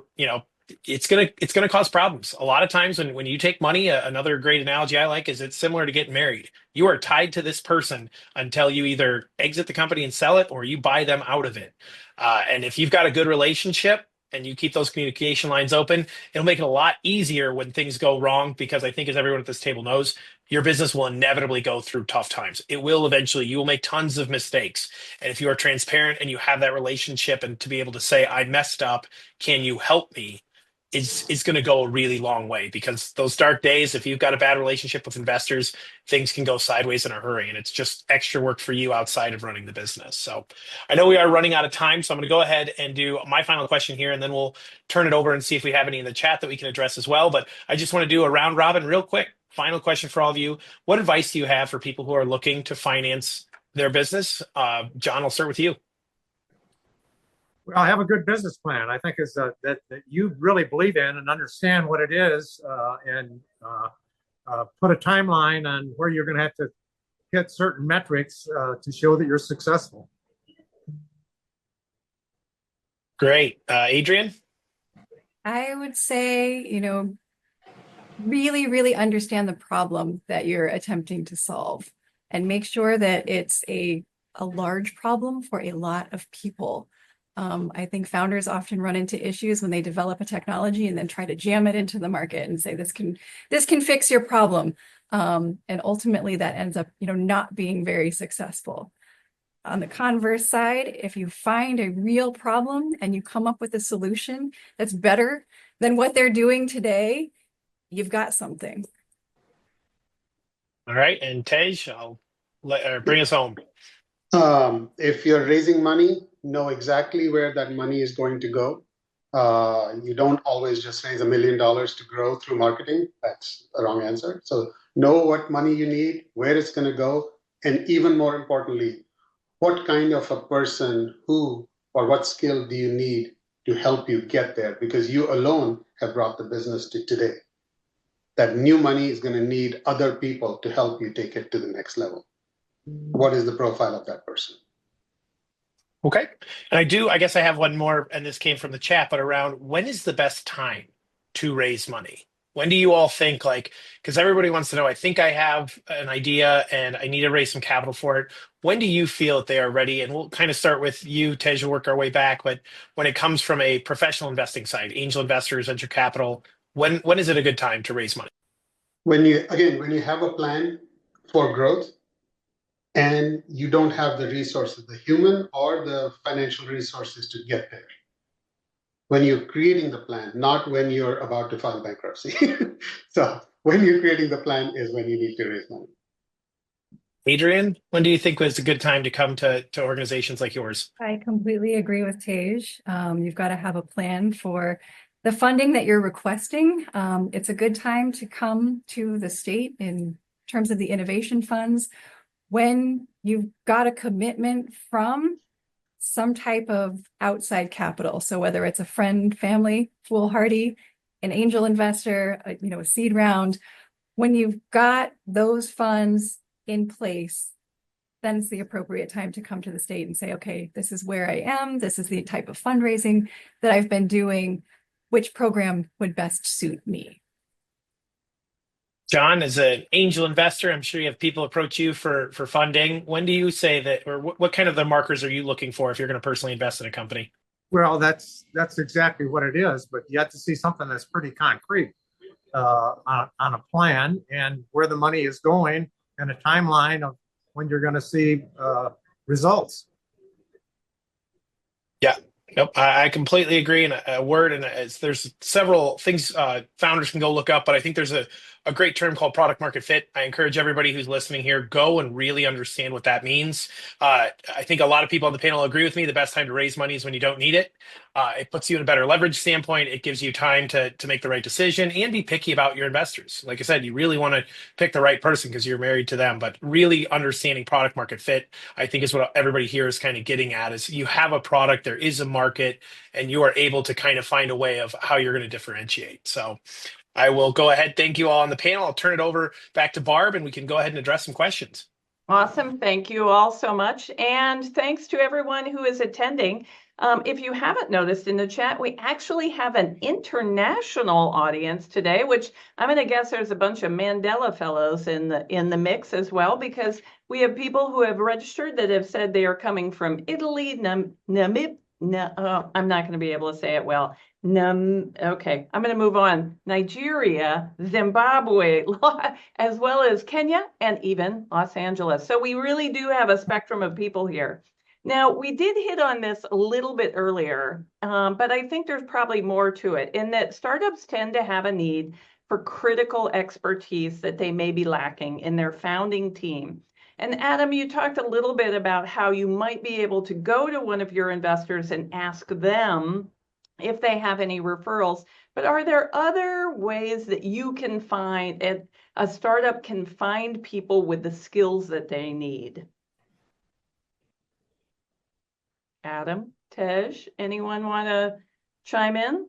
cause problems. A lot of times when you take money, another great analogy I like is, it's similar to getting married. You are tied to this person until you either exit the company and sell it, or you buy them out of it. And if you've got a good relationship and you keep those communication lines open, it'll make it a lot easier when things go wrong, because I think, as everyone at this table knows, your business will inevitably go through tough times. It will eventually. You will make tons of mistakes. And if you are transparent and you have that relationship, and to be able to say, I messed up, can you help me? is going to go a really long way, because those dark days, if you've got a bad relationship with investors, things can go sideways in a hurry, and it's just extra work for you outside of running the business. So I know we are running out of time, so I'm going to go ahead and do my final question here, and then we'll turn it over and see if we have any in the chat that we can address as well. But I just want to do a round robin real quick. Final question for all of you. What advice do you have for people who are looking to finance their business? John, I'll start with you. Well, have a good business plan. I think is that you really believe in and understand what it is, and put a timeline on where you're going to have to hit certain metrics to show that you're successful. Great. Adrienne? I would say, really, really understand the problem that you're attempting to solve and make sure that it's a large problem for a lot of people. I think founders often run into issues when they develop a technology and then try to jam it into the market and say, this can fix your problem. And ultimately that ends up, not being very successful. On the converse side, if you find a real problem and you come up with a solution that's better than what they're doing today, you've got something. All right. And Tej, bring us home. If you're raising money, know exactly where that money is going to go. You don't always just raise $1 million to grow through marketing. That's the wrong answer. So know what money you need, where it's going to go, and even more importantly, what kind of a person or what skill do you need to help you get there? Because you alone have brought the business to today. That new money is going to need other people to help you take it to the next level. What is the profile of that person? Okay. And I guess I have one more, and this came from the chat, but around when is the best time to raise money? When do you all think, because everybody wants to know, I think I have an idea and I need to raise some capital for it. When do you feel that they are ready? And we'll kind of start with you, Tej, we'll work our way back. But when it comes from a professional investing side, angel investors, venture capital, when is it a good time to raise money? When you have a plan for growth, and you don't have the resources, the human or the financial resources to get there. When you're creating the plan, not when you're about to file bankruptcy. So when you're creating the plan is when you need to raise money. Adrienne, when do you think was a good time to come to organizations like yours? I completely agree with Tej. You've got to have a plan for the funding that you're requesting. It's a good time to come to the state in terms of the innovation funds when you've got a commitment from some type of outside capital. So whether it's a friend, family, foolhardy, an angel investor, a seed round, when you've got those funds in place, then it's the appropriate time to come to the state and say, okay, this is where I am. This is the type of fundraising that I've been doing. Which program would best suit me? John, as an angel investor, I'm sure you have people approach you for funding. When do you say that, or what kind of the markers are you looking for if you're going to personally invest in a company? Well, that's exactly what it is, but you have to see something that's pretty concrete on a plan and where the money is going and a timeline of when you're going to see results. Yeah. Nope, I completely agree. And a word, and there's several things founders can go look up, but I think there's a great term called product market fit. I encourage everybody who's listening here, go and really understand what that means. I think a lot of people on the panel agree with me. The best time to raise money is when you don't need it. It puts you in a better leverage standpoint. It gives you time to make the right decision and be picky about your investors. Like I said, you really want to pick the right person because you're married to them, but really understanding product market fit, I think is what everybody here is kind of getting at, is you have a product, there is a market, and you are able to kind of find a way of how you're going to differentiate. So I will go ahead. Thank you all on the panel. I'll turn it over back to Barb and we can go ahead and address some questions. Awesome. Thank you all so much. And thanks to everyone who is attending. If you haven't noticed in the chat, we actually have an international audience today, which I'm going to guess there's a bunch of Mandela fellows in the mix as well, because we have people who have registered that have said they are coming from Italy, I'm not going to be able to say it well. Okay, I'm going to move on. Nigeria, Zimbabwe, as well as Kenya and even Los Angeles. So we really do have a spectrum of people here. Now, we did hit on this a little bit earlier, but I think there's probably more to it in that startups tend to have a need for critical expertise that they may be lacking in their founding team. And Adam, you talked a little bit about how you might be able to go to one of your investors and ask them if they have any referrals. But are there other ways that you can find, a startup can find people with the skills that they need? Adam, Tej, anyone want to chime in?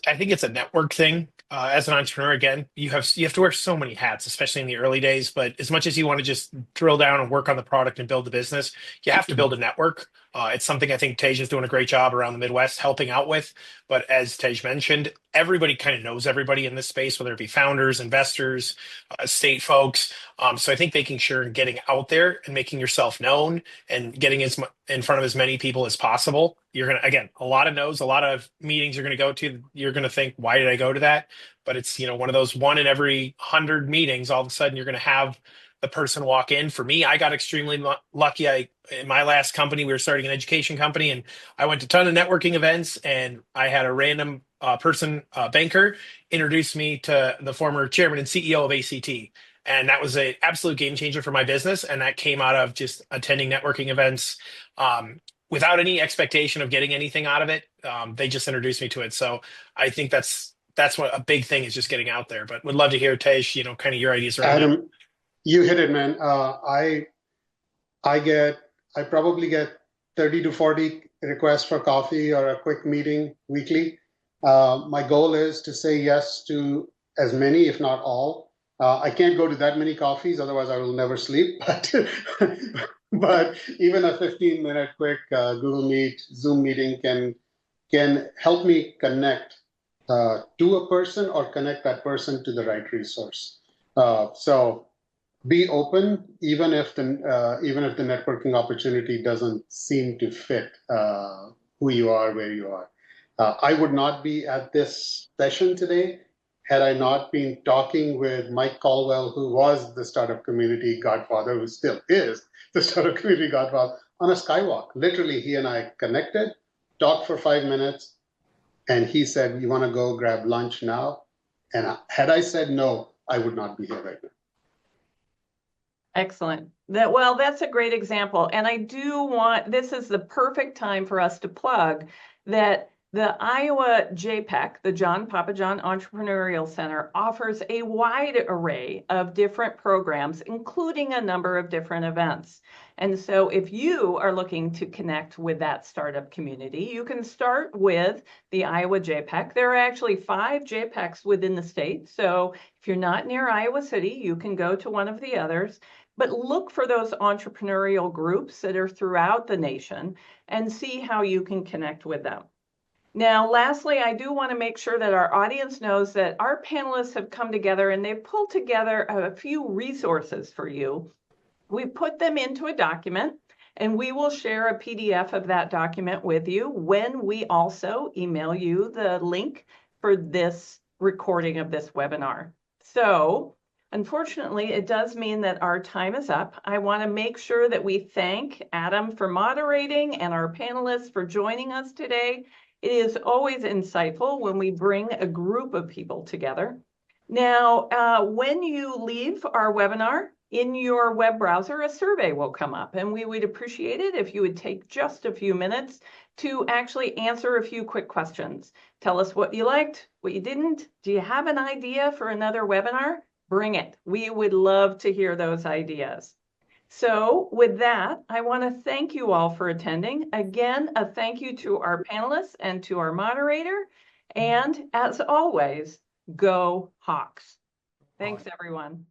I think it's a network thing. As an entrepreneur, again, you have to wear so many hats, especially in the early days. But as much as you want to just drill down and work on the product and build the business, you have to build a network. It's something I think Tej is doing a great job around the Midwest helping out with. But as Tej mentioned, everybody kind of knows everybody in this space, whether it be founders, investors, state folks. So I think making sure and getting out there and making yourself known and getting in front of as many people as possible. You're going to, again, a lot of no's, a lot of meetings you're going to go to. You're going to think, why did I go to that? But it's, one of those 1 in every 100 meetings, all of a sudden you're going to have the person walk in. For me, I got extremely lucky. In my last company, we were starting an education company, and I went to a ton of networking events, and I had a random banker, introduced me to the former chairman and CEO of ACT. And that was an absolute game changer for my business. And that came out of just attending networking events without any expectation of getting anything out of it. They just introduced me to it. So I think that's what a big thing is, just getting out there. But would love to hear, Tej, kind of your ideas around Adam, that. you hit it, man. I probably get 30 to 40 requests for coffee or a quick meeting weekly. My goal is to say yes to as many, if not all. I can't go to that many coffees, otherwise I will never sleep. But even a 15-minute quick Google Meet, Zoom meeting can help me connect to a person or connect that person to the right resource. So be open, even if the networking opportunity doesn't seem to fit who you are, where you are. I would not be at this session today had I not been talking with Mike Caldwell, who was the startup community godfather, who still is the startup community godfather, on a skywalk. Literally, he and I connected, talked for 5 minutes, and he said, "You want to go grab lunch now?" And had I said no, I would not be here right now. Excellent. That's a great example. And I do this is the perfect time for us to plug that the Iowa JPEC, the John Pappajohn Entrepreneurial Center, offers a wide array of different programs, including a number of different events. And so if you are looking to connect with that startup community, you can start with the Iowa JPEC. There are actually 5 JPECs within the state. So if you're not near Iowa City, you can go to one of the others. But look for those entrepreneurial groups that are throughout the nation and see how you can connect with them. Now, lastly, I do want to make sure that our audience knows that our panelists have come together and they've pulled together a few resources for you. We put them into a document, and we will share a PDF of that document with you when we also email you the link for this recording of this webinar. So, unfortunately, it does mean that our time is up. I want to make sure that we thank Adam for moderating and our panelists for joining us today. It is always insightful when we bring a group of people together. Now, when you leave our webinar, in your web browser, a survey will come up, and we would appreciate it if you would take just a few minutes to actually answer a few quick questions. Tell us what you liked, what you didn't. Do you have an idea for another webinar? Bring it. We would love to hear those ideas. So with that, I want to thank you all for attending. Again, a thank you to our panelists and to our moderator. And as always, go Hawks. Thanks, everyone.